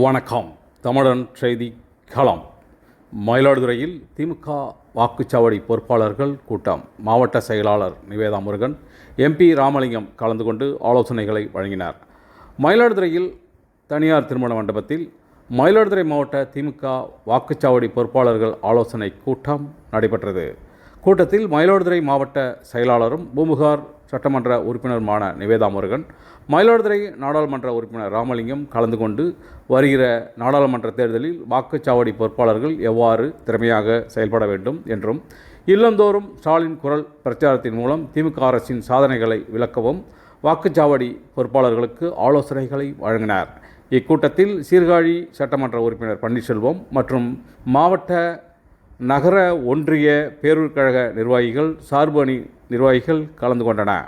வணக்கம். தமிழன் செய்தி களம். மயிலாடுதுறையில் திமுக வாக்குச்சாவடி பொறுப்பாளர்கள் கூட்டம். மாவட்ட செயலாளர் நிவேதா முருகன், MP ராமலிங்கம் கலந்து கொண்டு ஆலோசனைகளை வழங்கினார். மயிலாடுதுறையில் தனியார் திருமண மண்டபத்தில் மயிலாடுதுறை மாவட்ட திமுக வாக்குச்சாவடி பொறுப்பாளர்கள் ஆலோசனை கூட்டம் நடைபெற்றது. கூட்டத்தில் மயிலாடுதுறை மாவட்ட செயலாளரும் பூம்புகார் சட்டமன்ற உறுப்பினருமான நிவேதா முருகன், மயிலாடுதுறை நாடாளுமன்ற உறுப்பினர் ராமலிங்கம் கலந்து கொண்டு வருகிற நாடாளுமன்ற தேர்தலில் வாக்குச்சாவடி பொறுப்பாளர்கள் எவ்வாறு திறமையாக செயல்பட வேண்டும் என்றும், இல்லந்தோறும் ஸ்டாலின் குரல் பிரச்சாரத்தின் மூலம் திமுக அரசின் சாதனைகளை விளக்கவும் வாக்குச்சாவடி பொறுப்பாளர்களுக்கு ஆலோசனைகளை வழங்கினார். இக்கூட்டத்தில் சீர்காழி சட்டமன்ற உறுப்பினர் பன்னீர்செல்வம் மற்றும் மாவட்ட நகர ஒன்றிய பேரூர் கழக நிர்வாகிகள், சார்பு அணி நிர்வாகிகள் கலந்து கொண்டனர்.